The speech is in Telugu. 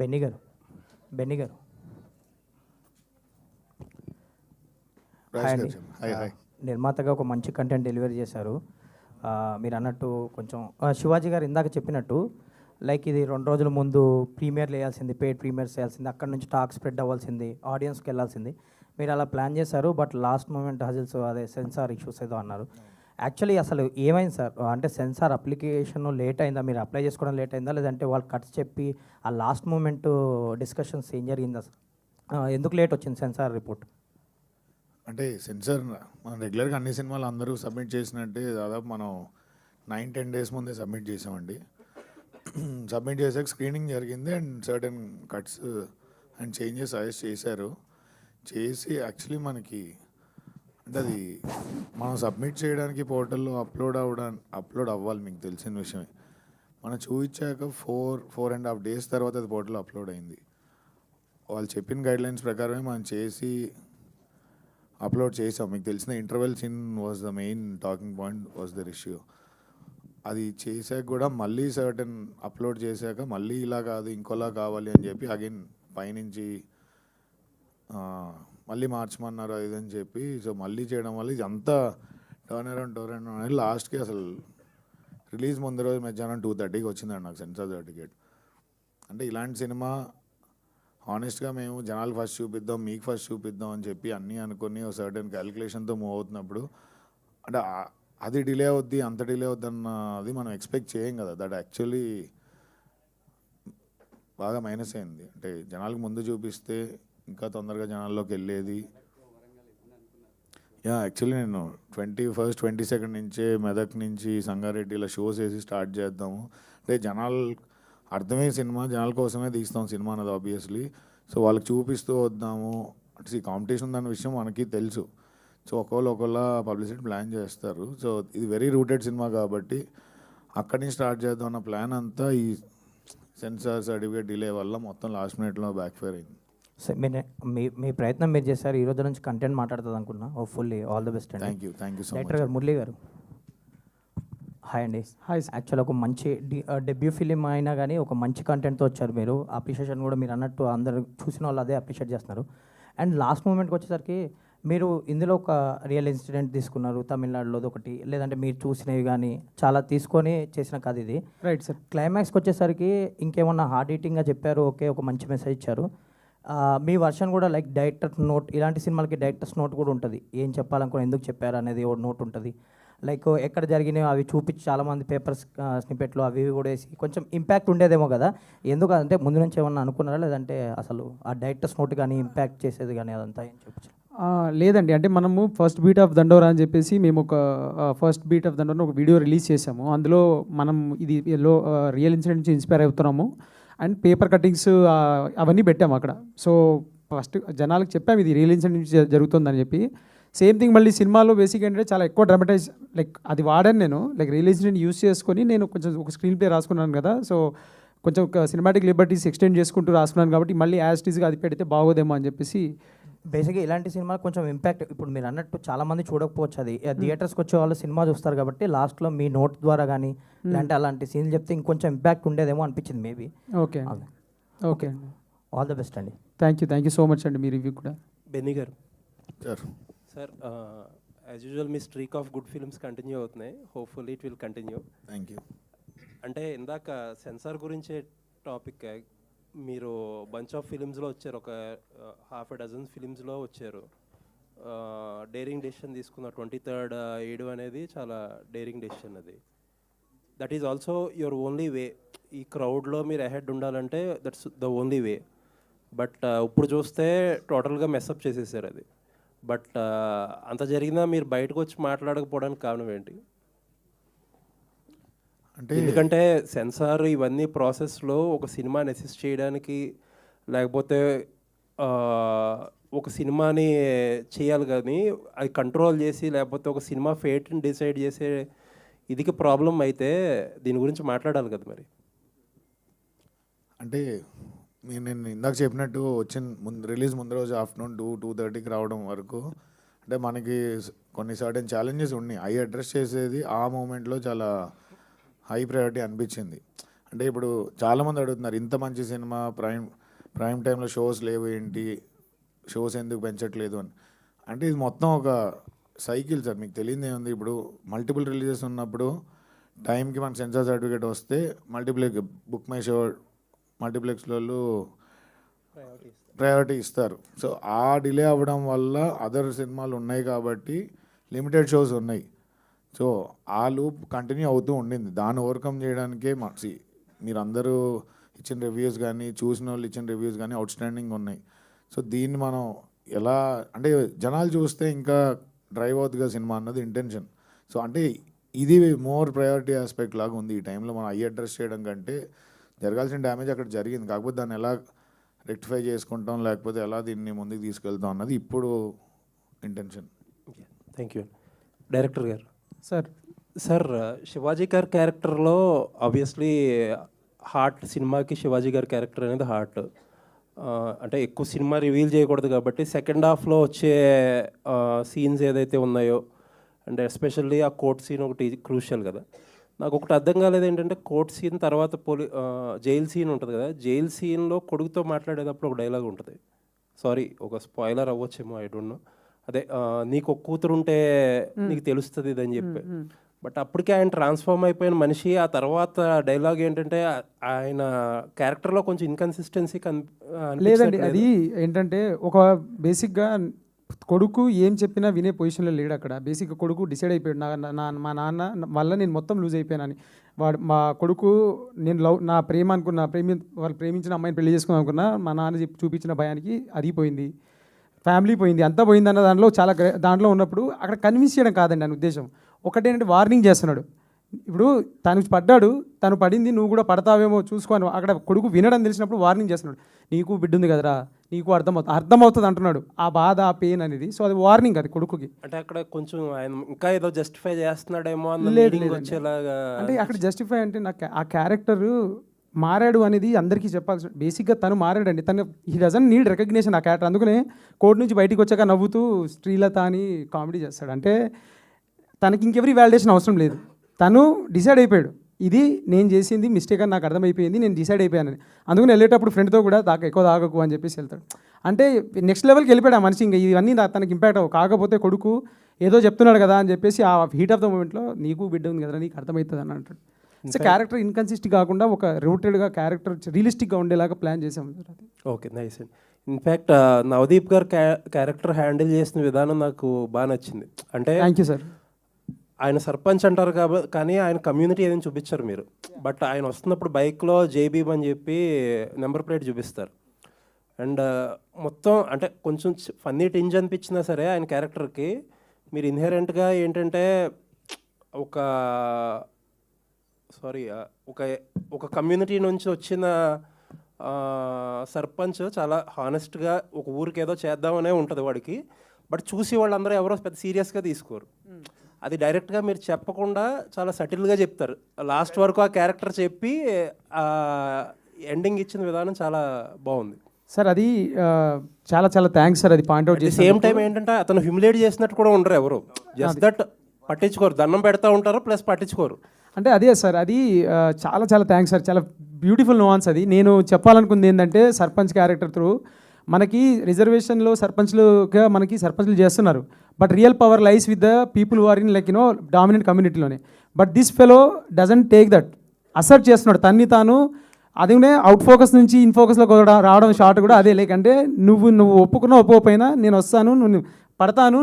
బెన్నీ గారు బెన్నీ గారు హాయ్ అండి. నిర్మాతగా ఒక మంచి కంటెంట్ డెలివరీ చేశారు. మీరు అన్నట్టు కొంచెం శివాజీ గారు ఇందాక చెప్పినట్టు లైక్ ఇది 2 రోజుల ముందు ప్రీమియర్లు వేయాల్సింది, పెయిడ్ ప్రీమియర్స్ వేయాల్సింది, అక్కడ నుంచి టాక్ స్ప్రెడ్ అవ్వాల్సింది, ఆడియన్స్కి వెళ్ళాల్సింది. మీరు అలా ప్లాన్ చేశారు. బట్ లాస్ట్ మూమెంట్ హజిల్స్ అదే సెన్సార్ ఇష్యూస్ ఏదో అన్నారు. యాక్చువల్లీ అసలు ఏమైంది సార్? అంటే సెన్సార్ అప్లికేషన్ లేట్ అయిందా, మీరు అప్లై చేసుకోవడం లేట్ అయిందా, లేదంటే వాళ్ళు కట్స్ చెప్పి ఆ లాస్ట్ మూమెంట్ డిస్కషన్స్ ఏం జరిగిందా సార్? ఎందుకు లేట్ వచ్చింది సెన్సార్ రిపోర్ట్? అంటే సెన్సార్ మనం రెగ్యులర్గా అన్ని సినిమాలు అందరూ సబ్మిట్ చేసినట్టే దాదాపు మనం 9-10 డేస్ ముందే సబ్మిట్ చేసామండి. సబ్మిట్ చేసాక స్క్రీనింగ్ జరిగింది and certain cuts and changes suggest చేశారు. చేసి యాక్చువల్లీ మనకి అంటే అది మనం సబ్మిట్ చేయడానికి పోర్టల్లో అప్లోడ్ అవ్వాలి, మీకు తెలిసిన విషయమే. మనం చూపించాక 4.5 డేస్ తర్వాత అది పోర్టల్లో అప్లోడ్ అయింది. వాళ్ళు చెప్పిన గైడ్లైన్స్ ప్రకారమే మనం చేసి అప్లోడ్ చేసాం. మీకు తెలిసిన interval scene was the main talking point, was their issue. అది చేసాక కూడా మళ్ళీ సర్టెన్ అప్లోడ్ చేశాక మళ్ళీ ఇలా కాదు ఇంకోలా కావాలి అని చెప్పి అగైన్ పైనుంచి మళ్ళీ మార్చమన్నారు అది అని చెప్పి. సో మళ్ళీ చేయడం వల్ల ఇది అంతా టర్న్ అరౌండ్ అనేది లాస్ట్కి అసలు రిలీజ్ ముందు రోజు మధ్యాహ్నం 2:30కి వచ్చిందండి నాకు సెన్సార్ సర్టిఫికేట్. అంటే ఇలాంటి సినిమా హానెస్ట్గా మేము జనాలకు ఫస్ట్ చూపిద్దాం, మీకు ఫస్ట్ చూపిద్దాం అని చెప్పి అన్నీ అనుకుని ఒక సర్టెన్ క్యాలిక్యులేషన్తో మూవ్ అవుతున్నప్పుడు అంటే అది డిలే అవుద్ది, అంత డిలే అవుద్ది అన్నది మనం ఎక్స్పెక్ట్ చేయం కదా. దట్ యాక్చువల్లీ బాగా మైనస్ అయింది. అంటే జనాలకు ముందు చూపిస్తే ఇంకా తొందరగా జనాల్లోకి వెళ్ళేది. యాక్చువల్లీ నేను 21st 22nd నుంచే మెదక్ నుంచి సంగారెడ్డి ఇలా షోస్ వేసి స్టార్ట్ చేద్దాము. అంటే జనాలు అర్థమయ్యే సినిమా, జనాల కోసమే తీస్తాం సినిమా అన్నది ఆబ్వియస్లీ. సో వాళ్ళకి చూపిస్తూ వద్దాము అంటే ఈ కాంపిటీషన్ ఉందన్న విషయం మనకి తెలుసు. సో ఒకళ్ళ పబ్లిసిటీ ప్లాన్ చేస్తారు. సో ఇది వెరీ రూటెడ్ సినిమా కాబట్టి అక్కడి నుంచి స్టార్ట్ చేద్దాం అన్న ప్లాన్ అంతా ఈ సెన్సార్ సర్టిఫికేట్ డిలే వల్ల మొత్తం లాస్ట్ మినిట్లో బ్యాక్ ఫైర్ అయింది. సార్ మీ ప్రయత్నం మీరు చేశారు. ఈ రోజు నుంచి కంటెంట్ మాట్లాడుతుంది అనుకున్నా. హోప్ఫుల్లీ ఆల్ ది బెస్ట్ అండి. Thank you so much. Director గారు మురళీ గారు హాయ్ అండి. హాయ్. యాక్చువల్ ఒక మంచి డెబ్యూ ఫిలిం అయినా కానీ ఒక మంచి కంటెంట్తో వచ్చారు మీరు. అప్రిషియేషన్ కూడా మీరు అన్నట్టు అందరూ చూసిన వాళ్ళు అదే అప్రిషియేట్ చేస్తున్నారు. అండ్ లాస్ట్ మూమెంట్కి వచ్చేసరికి మీరు ఇందులో ఒక రియల్ ఇన్సిడెంట్ తీసుకున్నారు, తమిళనాడులోది ఒకటి, లేదంటే మీరు చూసినవి కానీ చాలా తీసుకొని చేసిన కథ ఇది. Right sir. క్లైమాక్స్కి వచ్చేసరికి ఇంకేమన్నా హార్డ్ హీటింగ్గా చెప్పారు, ఓకే ఒక మంచి మెసేజ్ ఇచ్చారు. మీ వర్షన్ కూడా లైక్ డైరెక్టర్ నోట్, ఇలాంటి సినిమాలకి డైరెక్టర్స్ నోట్ కూడా ఉంటుంది, ఏం చెప్పాలనుకుని ఎందుకు చెప్పారు అనేది ఒక నోట్ ఉంటుంది. లైక్ ఎక్కడ జరిగినాయో అవి చూపించి చాలామంది పేపర్స్ స్నిపెట్లు అవి కూడా వేసి కొంచెం ఇంపాక్ట్ ఉండేదేమో కదా. ఎందుకంటే ముందు నుంచి ఏమన్నా అనుకున్నారా, లేదంటే అసలు ఆ డైరెక్టర్స్ నోట్ కానీ ఇంపాక్ట్ చేసేది కానీ అదంతా ఏం చూపించారు? లేదండి, అంటే మనము ఫస్ట్ బీట్ ఆఫ్ దండోరా అని చెప్పేసి మేము ఒక ఫస్ట్ బీట్ ఆఫ్ దండోరా ఒక వీడియో రిలీజ్ చేసాము. అందులో మనం ఇది రియల్ ఇన్సిడెంట్ నుంచి ఇన్స్పైర్ అవుతున్నాము అండ్ పేపర్ కటింగ్స్ అవన్నీ పెట్టాము అక్కడ. సో ఫస్ట్ జనాలకు చెప్పాము ఇది రియల్ ఇన్సిడెంట్ నుంచి జరుగుతుందని చెప్పి. సేమ్ థింగ్ మళ్ళీ సినిమాలో బేసిక్ ఏంటంటే చాలా ఎక్కువ డ్రామటైజ్ లైక్ అది వాడాను నేను. లైక్ రియల్ ఇన్సిడెంట్ యూస్ చేసుకొని నేను కొంచెం ఒక స్క్రీన్ ప్లే రాసుకున్నాను కదా. సో కొంచెం ఒక సినిమాటిక్ లిబర్టీస్ ఎక్స్టెండ్ చేసుకుంటూ రాసుకున్నాను కాబట్టి మళ్ళీ యాజ్ టీజ్గా అది పెడితే బాగోదేమో అని చెప్పేసి. బేసిక్గా ఇలాంటి సినిమా కొంచెం ఇంపాక్ట్ ఇప్పుడు మీరు అన్నట్టు చాలామంది చూడకపోవచ్చు, అది థియేటర్స్కి వచ్చే వాళ్ళు సినిమా చూస్తారు కాబట్టి లాస్ట్లో మీ నోట్ ద్వారా కానీ ఇలాంటి అలాంటి సీన్లు చెప్తే ఇంకొంచెం ఇంపాక్ట్ ఉండేదేమో అనిపించింది మేబీ. ఓకే ఓకే అండి. ఆల్ ద బెస్ట్ అండి. థ్యాంక్ యూ సో మచ్ అండి మీ రివ్యూ కూడా. బెన్నీ గారు సార్ యాజ్ యూజువల్ మీ streak of good films continue అవుతున్నాయి. Hopefully it will continue. Thank you. అంటే ఇందాక సెన్సార్ గురించే టాపిక్, మీరు బంచ్ ఆఫ్ ఫిలిమ్స్లో వచ్చారు, ఒక ½ డజన్ ఫిలిమ్స్లో వచ్చారు. డేరింగ్ డెసిషన్ తీసుకున్న 23rd 7 అనేది చాలా డేరింగ్ డెసిషన్. అది that is also your only way. ఈ క్రౌడ్లో మీరు అహెడ్ ఉండాలంటే that's the only way. But ఇప్పుడు చూస్తే టోటల్గా మెస్అప్ చేసేసారు అది. బట్ అంత జరిగినా మీరు బయటకు వచ్చి మాట్లాడకపోవడానికి కారణం ఏంటి? అంటే ఎందుకంటే సెన్సార్ ఇవన్నీ ప్రాసెస్లో ఒక సినిమాని అసిస్ట్ చేయడానికి, లేకపోతే ఒక సినిమాని చేయాలి కానీ అది కంట్రోల్ చేసి, లేకపోతే ఒక సినిమా ఫేట్ని డిసైడ్ చేసే ఇదికి ప్రాబ్లం అయితే దీని గురించి మాట్లాడాలి కదా మరి. అంటే నేను ఇందాక చెప్పినట్టు రిలీజ్ ముందు రోజు ఆఫ్టర్నూన్ 2-2:30కి రావడం వరకు అంటే మనకి కొన్ని సర్టెన్ ఛాలెంజెస్ ఉన్నాయి. అవి అడ్రస్ చేసేది ఆ మూమెంట్లో చాలా హై ప్రయారిటీ అనిపించింది. అంటే ఇప్పుడు చాలామంది అడుగుతున్నారు, ఇంత మంచి సినిమా ప్రైమ్ టైంలో షోస్ లేవు ఏంటి, షోస్ ఎందుకు పెంచట్లేదు అని. అంటే ఇది మొత్తం ఒక సైకిల్ సార్, మీకు తెలియదు ఏముంది. ఇప్పుడు మల్టిపుల్ రిలీజెస్ ఉన్నప్పుడు టైంకి మన సెన్సార్ సర్టిఫికేట్ వస్తే బుక్ మై షో మల్టీప్లెక్స్లలో ప్రయారిటీ ఇస్తారు. సో ఆ డిలే అవ్వడం వల్ల అదర్ సినిమాలు ఉన్నాయి కాబట్టి లిమిటెడ్ షోస్ ఉన్నాయి. సో ఆ లూప్ కంటిన్యూ అవుతూ ఉండింది. దాన్ని ఓవర్కమ్ చేయడానికే మీరందరూ ఇచ్చిన రివ్యూస్ కానీ, చూసిన వాళ్ళు ఇచ్చిన రివ్యూస్ కానీ అవుట్ స్టాండింగ్ ఉన్నాయి. సో దీన్ని మనం ఎలా అంటే జనాలు చూస్తే ఇంకా డ్రైవ్ అవుతుందిగా సినిమా అన్నది ఇంటెన్షన్. సో అంటే ఇది మోర్ ప్రయారిటీ ఆస్పెక్ట్ లాగా ఉంది. ఈ టైంలో మనం అడ్రస్ చేయడం కంటే జరగాల్సిన డ్యామేజ్ అక్కడ జరిగింది, కాకపోతే దాన్ని ఎలా రెక్టిఫై చేసుకుంటాం, లేకపోతే ఎలా దీన్ని ముందుకు తీసుకెళ్తాం అన్నది ఇప్పుడు ఇంటెన్షన్. Thank you. డైరెక్టర్ గారు. సార్ శివాజీ గారి క్యారెక్టర్లో ఆబ్వియస్లీ హార్ట్, సినిమాకి శివాజీ గారి క్యారెక్టర్ అనేది హార్ట్. అంటే ఎక్కువ సినిమా రివీల్ చేయకూడదు కాబట్టి సెకండ్ హాఫ్లో వచ్చే సీన్స్ ఏదైతే ఉన్నాయో, అంటే ఎస్పెషల్లీ ఆ కోర్ట్ సీన్ ఒకటి క్రూషియల్ కదా. నాకు ఒకటి అర్థం కాలేదు ఏంటంటే, కోర్ట్ సీన్ తర్వాత జైల్ సీన్ ఉంటుంది కదా, జైల్ సీన్లో కొడుకుతో మాట్లాడేటప్పుడు ఒక డైలాగ్ ఉంటుంది. సారీ, ఒక స్పాయిలర్ అవ్వచ్చేమో, ఐ డోంట్ నో. అదే నీకు ఒక కూతురు ఉంటే నీకు తెలుస్తుంది ఇది అని చెప్పి. బట్ అప్పటికే ఆయన ట్రాన్స్ఫార్మ్ అయిపోయిన మనిషి. ఆ తర్వాత డైలాగ్ ఏంటంటే ఆయన క్యారెక్టర్లో కొంచెం ఇన్కన్సిస్టెన్సీ లేదండి. అది ఏంటంటే ఒక బేసిక్గా కొడుకు ఏం చెప్పినా వినే పొజిషన్లో లేడు అక్కడ. బేసిక్గా కొడుకు డిసైడ్ అయిపోయాడు, మా నాన్న వల్ల నేను మొత్తం లూజ్ అయిపోయానని. మా కొడుకు నేను నా ప్రేమ అనుకున్నా, వాళ్ళు ప్రేమించిన అమ్మాయిని పెళ్లి చేసుకుని అనుకున్నా, మా నాన్న చూపించిన భయానికి అది పోయింది, ఫ్యామిలీ పోయింది, అంతా పోయింది అన్న దాంట్లో దాంట్లో ఉన్నప్పుడు అక్కడ కన్విన్స్ చేయడం కాదండి నా ఉద్దేశం. ఒకటేంటంటే వార్నింగ్ చేస్తున్నాడు. ఇప్పుడు తను పడింది, నువ్వు కూడా పడతావేమో చూసుకోను. అక్కడ కొడుకు వినడం తెలిసినప్పుడు వార్నింగ్ చేస్తున్నాడు, నీకు బిడ్డ ఉంది కదరా, నీకు అర్థమవుతుంది అంటున్నాడు. ఆ బాధ, ఆ పెయిన్ అనేది. సో అది వార్నింగ్ అది కొడుకుకి. అంటే అక్కడ కొంచెం ఆయన ఇంకా ఏదో జస్టిఫై చేస్తున్నాడేమో వచ్చేలాగా. అంటే అక్కడ జస్టిఫై అంటే నాకు ఆ క్యారెక్టర్ మారాడు అనేది అందరికీ చెప్పాల్సి. బేసిక్గా తను మారాడండి. హీ డజంట్ నీడ్ రికగ్నిషన్ ఆ క్యారెక్టర్. అందుకనే కోర్టు నుంచి బయటికి వచ్చాక నవ్వుతూ శ్రీలత అని కామెడీ చేస్తాడు. అంటే తనకి ఇంకెవరి వ్యాలిడేషన్ అవసరం లేదు. తను డిసైడ్ అయిపోయాడు, ఇది నేను చేసింది మిస్టేక్ అని నాకు అర్థమైపోయింది, నేను డిసైడ్ అయిపోయానని. అందుకని వెళ్ళేటప్పుడు ఫ్రెండ్తో కూడా ఎక్కువ తాగకు అని చెప్పేసి వెళ్తాడు. అంటే నెక్స్ట్ లెవెల్కి వెళ్ళిపోయాడు ఆ మనిషి. ఇంకా ఇవన్నీ తనకి ఇంపాక్ట్ అవ్వవు. కాకపోతే కొడుకు ఏదో చెప్తున్నాడు కదా అని చెప్పేసి ఆ హీట్ ఆఫ్ ద మూమెంట్లో నీకు బిడ్డ ఉంది కదా, నీకు అర్థమవుతుంది అని అంటాడు. సో క్యారెక్టర్ ఇన్కన్సిస్ట్ కాకుండా ఒక రూటెడ్గా క్యారెక్టర్ రియలిస్టిక్గా ఉండేలాగా ప్లాన్ చేసాం. ఓకే, నైస్ అండి. ఇన్ఫ్యాక్ట్ నవదీప్ గారు క్యారెక్టర్ హ్యాండిల్ చేసిన విధానం నాకు బాగా నచ్చింది. అంటే థ్యాంక్ యూ సార్. ఆయన సర్పంచ్ అంటారు కాబట్టి, కానీ ఆయన కమ్యూనిటీ ఏదైనా చూపించారు మీరు. బట్ ఆయన వస్తున్నప్పుడు బైక్లో జేబీబ్ అని చెప్పి నెంబర్ ప్లేట్ చూపిస్తారు. అండ్ మొత్తం అంటే కొంచెం ఫన్నీ టింజ్ అనిపించినా సరే ఆయన క్యారెక్టర్కి మీరు ఇన్హెరెంట్గా ఏంటంటే ఒక కమ్యూనిటీ నుంచి వచ్చిన సర్పంచ్ చాలా హానెస్ట్గా ఒక ఊరికి ఏదో చేద్దామనే ఉంటుంది వాడికి. బట్ చూసి వాళ్ళందరూ ఎవరో పెద్ద సీరియస్గా తీసుకోరు. అది డైరెక్ట్గా మీరు చెప్పకుండా చాలా సటిల్గా చెప్తారు. లాస్ట్ వరకు ఆ క్యారెక్టర్ చెప్పి ఎండింగ్ ఇచ్చిన విధానం చాలా బాగుంది సార్. అది చాలా చాలా థ్యాంక్స్ సార్. అది పాయింట్అవుట్ చేసి సేమ్ టైం ఏంటంటే అతను హ్యూమిలేట్ చేసినట్టు కూడా ఉండరు ఎవరు, జస్ట్ దట్ పట్టించుకోరు, దండం పెడతా ఉంటారు ప్లస్ పట్టించుకోరు. అంటే అదే సార్, అది చాలా చాలా థ్యాంక్స్ సార్. చాలా బ్యూటిఫుల్ నువాన్స్. అది నేను చెప్పాలనుకుంది ఏంటంటే, సర్పంచ్ క్యారెక్టర్ త్రూ మనకి రిజర్వేషన్లో సర్పంచ్లుగా మనకి సర్పంచ్లు చేస్తున్నారు. But real power lies with the people who are in dominant కమ్యూనిటీలోనే. But this fellow doesn't take that, assert చేస్తున్నాడు తన్ని తాను. అదే అవుట్ ఫోకస్ నుంచి ఇన్ ఫోకస్లో రావడం షార్ట్ కూడా అదే. లేకంటే నువ్వు ఒప్పుకున్నా ఒప్పుకోపోయినా నేను వస్తాను, నువ్వు పడతాను.